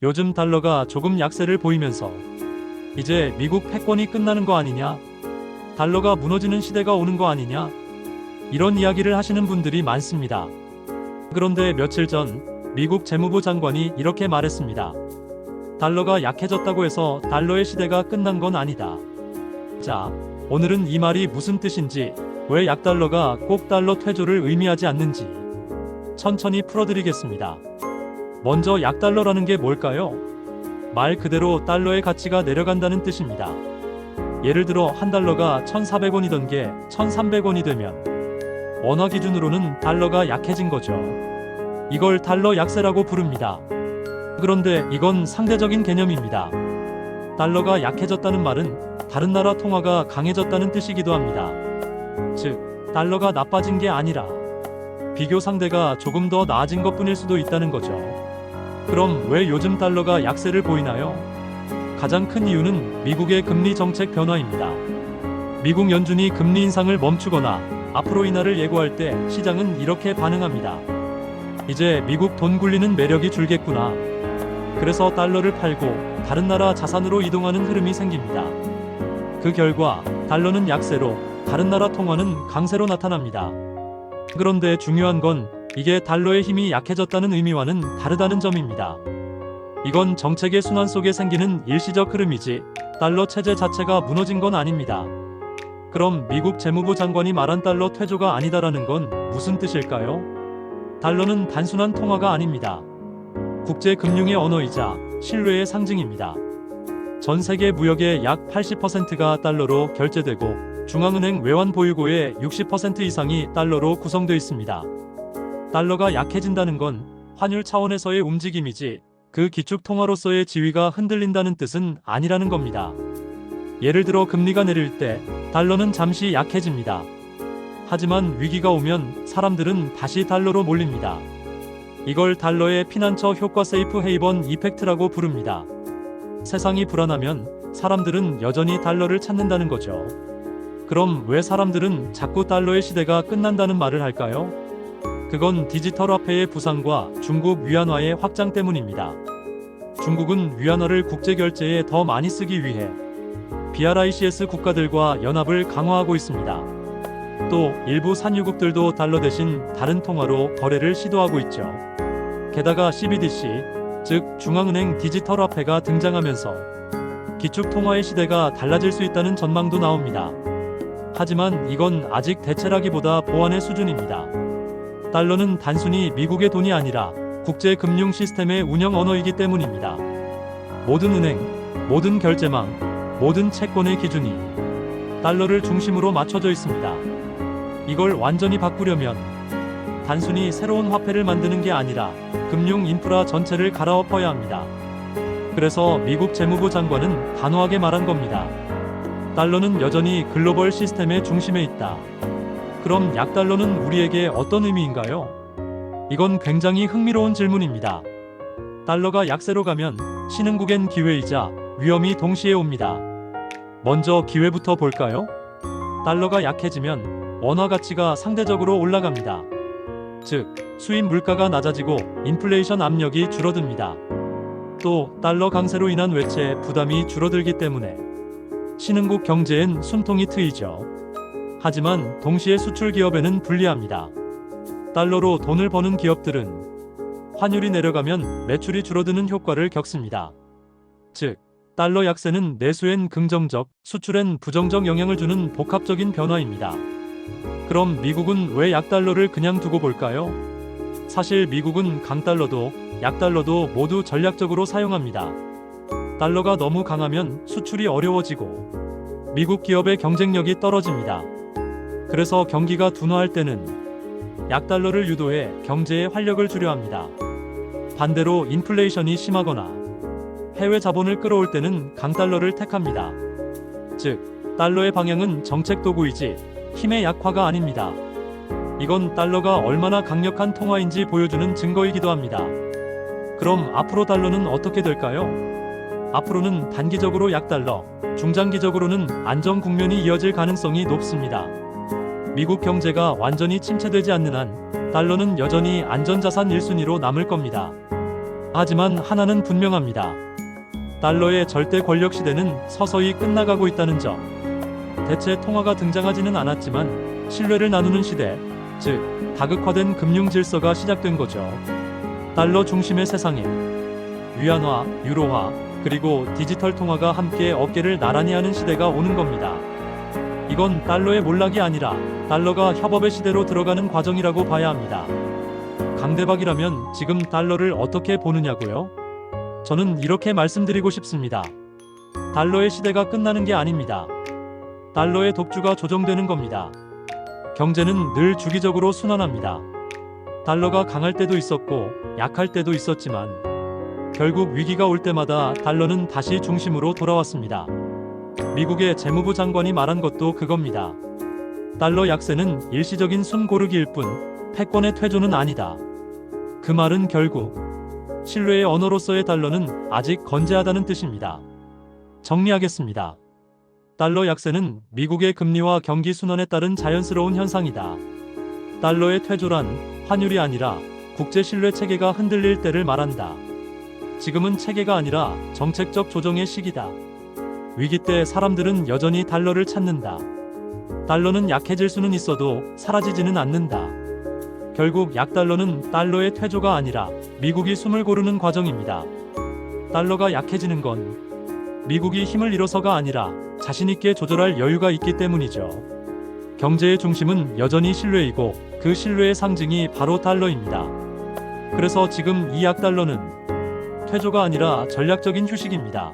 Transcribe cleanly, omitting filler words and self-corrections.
요즘 달러가 조금 약세를 보이면서 이제 미국 패권이 끝나는 거 아니냐? 달러가 무너지는 시대가 오는 거 아니냐? 이런 이야기를 하시는 분들이 많습니다. 그런데 며칠 전 미국 재무부 장관이 이렇게 말했습니다. 달러가 약해졌다고 해서 달러의 시대가 끝난 건 아니다. 자, 오늘은 이 말이 무슨 뜻인지, 왜 약달러가 꼭 달러 퇴조를 의미하지 않는지 천천히 풀어드리겠습니다. 먼저 약달러라는 게 뭘까요? 말 그대로 달러의 가치가 내려간다는 뜻입니다. 예를 들어 한 달러가 1,400원이던 게 1,300원이 되면 원화 기준으로는 달러가 약해진 거죠. 이걸 달러 약세라고 부릅니다. 그런데 이건 상대적인 개념입니다. 달러가 약해졌다는 말은 다른 나라 통화가 강해졌다는 뜻이기도 합니다. 즉, 달러가 나빠진 게 아니라 비교 상대가 조금 더 나아진 것뿐일 수도 있다는 거죠. 그럼 왜 요즘 달러가 약세를 보이나요? 가장 큰 이유는 미국의 금리 정책 변화입니다. 미국 연준이 금리 인상을 멈추거나 앞으로 인하를 예고할 때 시장은 이렇게 반응합니다. 이제 미국 돈 굴리는 매력이 줄겠구나. 그래서 달러를 팔고 다른 나라 자산으로 이동하는 흐름이 생깁니다. 그 결과 달러는 약세로, 다른 나라 통화는 강세로 나타납니다. 그런데 중요한 건 이게 달러의 힘이 약해졌다는 의미와는 다르다는 점입니다. 이건 정책의 순환 속에 생기는 일시적 흐름이지 달러 체제 자체가 무너진 건 아닙니다. 그럼 미국 재무부 장관이 말한 달러 퇴조가 아니다라는 건 무슨 뜻일까요? 달러는 단순한 통화가 아닙니다. 국제 금융의 언어이자 신뢰의 상징입니다. 전 세계 무역의 약 80%가 달러로 결제되고 중앙은행 외환 보유고의 60% 이상이 달러로 구성되어 있습니다. 달러가 약해진다는 건 환율 차원에서의 움직임이지 그 기축 통화로서의 지위가 흔들린다는 뜻은 아니라는 겁니다. 예를 들어 금리가 내릴 때 달러는 잠시 약해집니다. 하지만 위기가 오면 사람들은 다시 달러로 몰립니다. 이걸 달러의 피난처 효과 세이프 헤이번 이펙트라고 부릅니다. 세상이 불안하면 사람들은 여전히 달러를 찾는다는 거죠. 그럼 왜 사람들은 자꾸 달러의 시대가 끝난다는 말을 할까요? 그건 디지털 화폐의 부상과 중국 위안화의 확장 때문입니다. 중국은 위안화를 국제 결제에 더 많이 쓰기 위해 BRICS 국가들과 연합을 강화하고 있습니다. 또 일부 산유국들도 달러 대신 다른 통화로 거래를 시도하고 있죠. 게다가 CBDC, 즉 중앙은행 디지털 화폐가 등장하면서 기축 통화의 시대가 달라질 수 있다는 전망도 나옵니다. 하지만 이건 아직 대체라기보다 보완의 수준입니다. 달러는 단순히 미국의 돈이 아니라 국제 금융 시스템의 운영 언어이기 때문입니다. 모든 은행, 모든 결제망, 모든 채권의 기준이 달러를 중심으로 맞춰져 있습니다. 이걸 완전히 바꾸려면 단순히 새로운 화폐를 만드는 게 아니라 금융 인프라 전체를 갈아엎어야 합니다. 그래서 미국 재무부 장관은 단호하게 말한 겁니다. 달러는 여전히 글로벌 시스템의 중심에 있다. 그럼 약달러는 우리에게 어떤 의미인가요? 이건 굉장히 흥미로운 질문입니다. 달러가 약세로 가면 신흥국엔 기회이자 위험이 동시에 옵니다. 먼저 기회부터 볼까요? 달러가 약해지면 원화 가치가 상대적으로 올라갑니다. 즉, 수입 물가가 낮아지고 인플레이션 압력이 줄어듭니다. 또 달러 강세로 인한 외채 부담이 줄어들기 때문에 신흥국 경제엔 숨통이 트이죠. 하지만 동시에 수출 기업에는 불리합니다. 달러로 돈을 버는 기업들은 환율이 내려가면 매출이 줄어드는 효과를 겪습니다. 즉, 달러 약세는 내수엔 긍정적, 수출엔 부정적 영향을 주는 복합적인 변화입니다. 그럼 미국은 왜 약달러를 그냥 두고 볼까요? 사실 미국은 강달러도 약달러도 모두 전략적으로 사용합니다. 달러가 너무 강하면 수출이 어려워지고 미국 기업의 경쟁력이 떨어집니다. 그래서 경기가 둔화할 때는 약달러를 유도해 경제에 활력을 주려 합니다. 반대로 인플레이션이 심하거나 해외 자본을 끌어올 때는 강달러를 택합니다. 즉, 달러의 방향은 정책 도구이지 힘의 약화가 아닙니다. 이건 달러가 얼마나 강력한 통화인지 보여주는 증거이기도 합니다. 그럼 앞으로 달러는 어떻게 될까요? 앞으로는 단기적으로 약달러, 중장기적으로는 안정 국면이 이어질 가능성이 높습니다. 미국 경제가 완전히 침체되지 않는 한 달러는 여전히 안전자산 1순위로 남을 겁니다. 하지만 하나는 분명합니다. 달러의 절대 권력 시대는 서서히 끝나가고 있다는 점. 대체 통화가 등장하지는 않았지만 신뢰를 나누는 시대, 즉 다극화된 금융 질서가 시작된 거죠. 달러 중심의 세상에 위안화, 유로화, 그리고 디지털 통화가 함께 어깨를 나란히 하는 시대가 오는 겁니다. 이건 달러의 몰락이 아니라 달러가 협업의 시대로 들어가는 과정이라고 봐야 합니다. 강대박이라면 지금 달러를 어떻게 보느냐고요? 저는 이렇게 말씀드리고 싶습니다. 달러의 시대가 끝나는 게 아닙니다. 달러의 독주가 조정되는 겁니다. 경제는 늘 주기적으로 순환합니다. 달러가 강할 때도 있었고 약할 때도 있었지만 결국 위기가 올 때마다 달러는 다시 중심으로 돌아왔습니다. 미국의 재무부 장관이 말한 것도 그겁니다. 달러 약세는 일시적인 숨 고르기일 뿐 패권의 퇴조는 아니다. 그 말은 결국 신뢰의 언어로서의 달러는 아직 건재하다는 뜻입니다. 정리하겠습니다. 달러 약세는 미국의 금리와 경기 순환에 따른 자연스러운 현상이다. 달러의 퇴조란 환율이 아니라 국제 신뢰 체계가 흔들릴 때를 말한다. 지금은 체계가 아니라 정책적 조정의 시기다. 위기 때 사람들은 여전히 달러를 찾는다. 달러는 약해질 수는 있어도 사라지지는 않는다. 결국 약달러는 달러의 퇴조가 아니라 미국이 숨을 고르는 과정입니다. 달러가 약해지는 건 미국이 힘을 잃어서가 아니라 자신있게 조절할 여유가 있기 때문이죠. 경제의 중심은 여전히 신뢰이고 그 신뢰의 상징이 바로 달러입니다. 그래서 지금 이 약달러는 퇴조가 아니라 전략적인 휴식입니다.